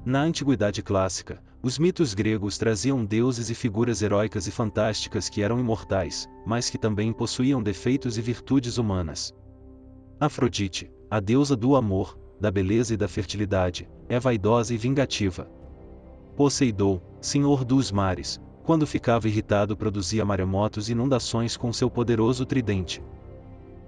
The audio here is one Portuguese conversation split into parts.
Na antiguidade clássica, os mitos gregos traziam deuses e figuras heróicas e fantásticas que eram imortais, mas que também possuíam defeitos e virtudes humanas. Afrodite, a deusa do amor, da beleza e da fertilidade, é vaidosa e vingativa. Poseidon, senhor dos mares, quando ficava irritado produzia maremotos e inundações com seu poderoso tridente.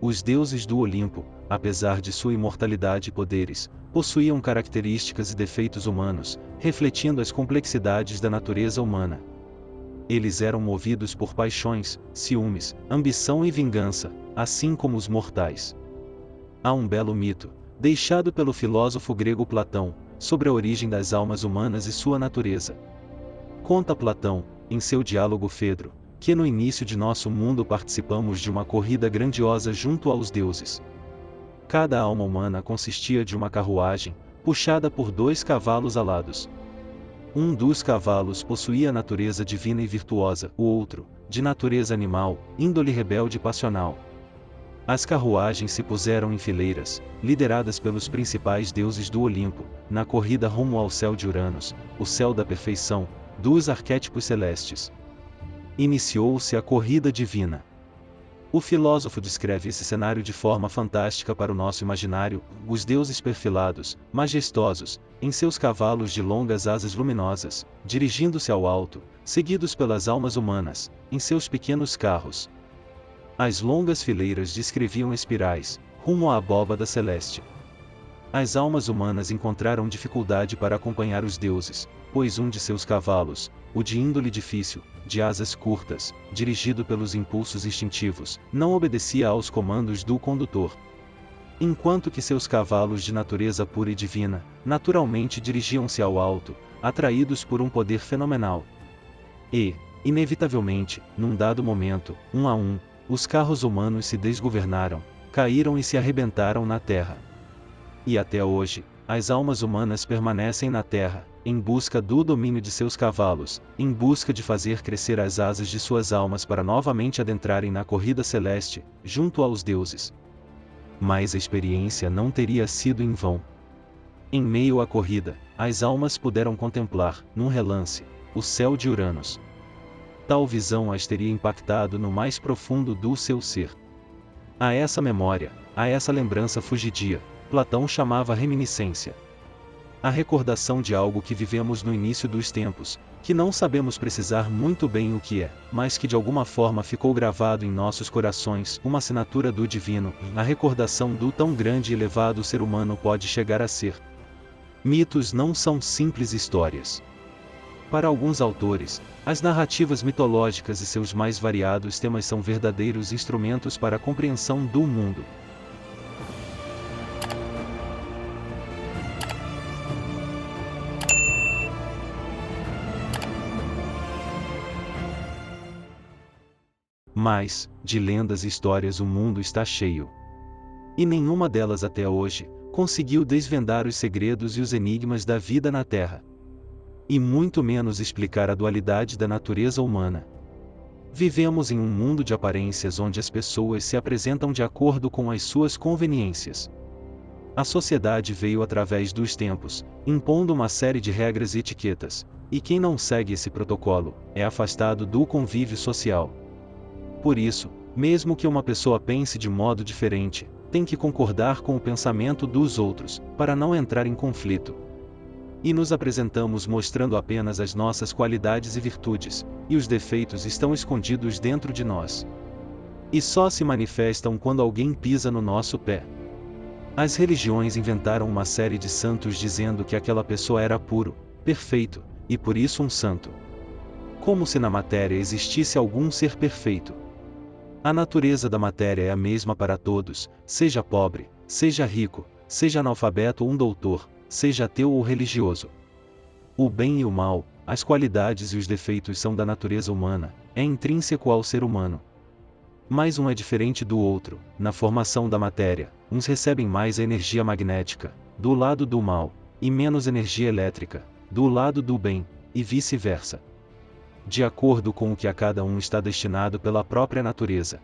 Os deuses do Olimpo, apesar de sua imortalidade e poderes, possuíam características e defeitos humanos, refletindo as complexidades da natureza humana. Eles eram movidos por paixões, ciúmes, ambição e vingança, assim como os mortais. Há um belo mito, deixado pelo filósofo grego Platão, sobre a origem das almas humanas e sua natureza. Conta Platão, em seu diálogo Fedro, que no início de nosso mundo participamos de uma corrida grandiosa junto aos deuses. Cada alma humana consistia de uma carruagem, puxada por 2 cavalos alados. Um dos cavalos possuía natureza divina e virtuosa, o outro, de natureza animal, índole rebelde e passional. As carruagens se puseram em fileiras, lideradas pelos principais deuses do Olimpo, na corrida rumo ao céu de Uranus, o céu da perfeição, dos arquétipos celestes. Iniciou-se a corrida divina. O filósofo descreve esse cenário de forma fantástica para o nosso imaginário: os deuses perfilados, majestosos, em seus cavalos de longas asas luminosas, dirigindo-se ao alto, seguidos pelas almas humanas, em seus pequenos carros. As longas fileiras descreviam espirais, rumo à abóbada celeste. As almas humanas encontraram dificuldade para acompanhar os deuses, pois um de seus cavalos, o de índole difícil, de asas curtas, dirigido pelos impulsos instintivos, não obedecia aos comandos do condutor. Enquanto que seus cavalos de natureza pura e divina, naturalmente dirigiam-se ao alto, atraídos por um poder fenomenal. E, inevitavelmente, num dado momento, um a um, os carros humanos se desgovernaram, caíram e se arrebentaram na terra. E até hoje, as almas humanas permanecem na terra, em busca do domínio de seus cavalos, em busca de fazer crescer as asas de suas almas para novamente adentrarem na corrida celeste, junto aos deuses. Mas a experiência não teria sido em vão. Em meio à corrida, as almas puderam contemplar, num relance, o céu de Uranus. Tal visão as teria impactado no mais profundo do seu ser. A essa memória, a essa lembrança fugidia, Platão chamava reminiscência. A recordação de algo que vivemos no início dos tempos, que não sabemos precisar muito bem o que é, mas que de alguma forma ficou gravado em nossos corações, uma assinatura do divino, a recordação do tão grande e elevado ser humano pode chegar a ser. Mitos não são simples histórias. Para alguns autores, as narrativas mitológicas e seus mais variados temas são verdadeiros instrumentos para a compreensão do mundo. Mas, de lendas e histórias o mundo está cheio. E nenhuma delas até hoje conseguiu desvendar os segredos e os enigmas da vida na Terra. E muito menos explicar a dualidade da natureza humana. Vivemos em um mundo de aparências onde as pessoas se apresentam de acordo com as suas conveniências. A sociedade veio através dos tempos, impondo uma série de regras e etiquetas, e quem não segue esse protocolo, é afastado do convívio social. Por isso, mesmo que uma pessoa pense de modo diferente, tem que concordar com o pensamento dos outros, para não entrar em conflito. E nos apresentamos mostrando apenas as nossas qualidades e virtudes, e os defeitos estão escondidos dentro de nós. E só se manifestam quando alguém pisa no nosso pé. As religiões inventaram uma série de santos dizendo que aquela pessoa era puro, perfeito, e por isso um santo. Como se na matéria existisse algum ser perfeito. A natureza da matéria é a mesma para todos, seja pobre, seja rico, seja analfabeto ou um doutor, seja ateu ou religioso. O bem e o mal, as qualidades e os defeitos são da natureza humana, é intrínseco ao ser humano. Mas um é diferente do outro, na formação da matéria, uns recebem mais a energia magnética, do lado do mal, e menos energia elétrica, do lado do bem, e vice-versa. De acordo com o que a cada um está destinado pela própria natureza.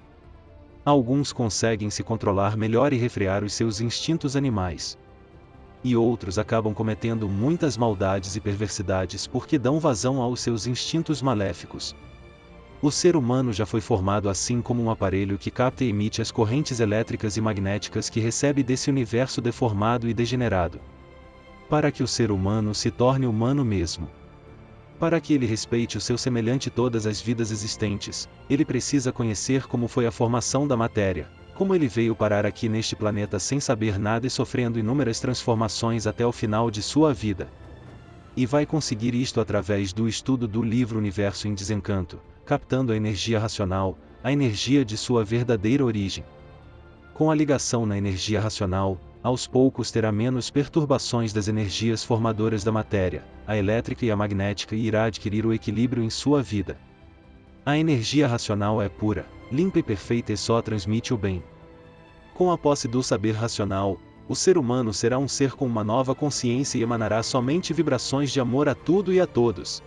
Alguns conseguem se controlar melhor e refrear os seus instintos animais. e outros acabam cometendo muitas maldades e perversidades porque dão vazão aos seus instintos maléficos. O ser humano já foi formado assim como um aparelho que capta e emite as correntes elétricas e magnéticas que recebe desse universo deformado e degenerado. Para que o ser humano se torne humano mesmo, para que ele respeite o seu semelhante todas as vidas existentes, ele precisa conhecer como foi a formação da matéria, como ele veio parar aqui neste planeta sem saber nada e sofrendo inúmeras transformações até o final de sua vida. E vai conseguir isto através do estudo do livro Universo em Desencanto, captando a energia racional, a energia de sua verdadeira origem. Com a ligação na energia racional, aos poucos terá menos perturbações das energias formadoras da matéria, a elétrica e a magnética, e irá adquirir o equilíbrio em sua vida. A energia racional é pura, limpa e perfeita e só transmite o bem. Com a posse do saber racional, o ser humano será um ser com uma nova consciência e emanará somente vibrações de amor a tudo e a todos.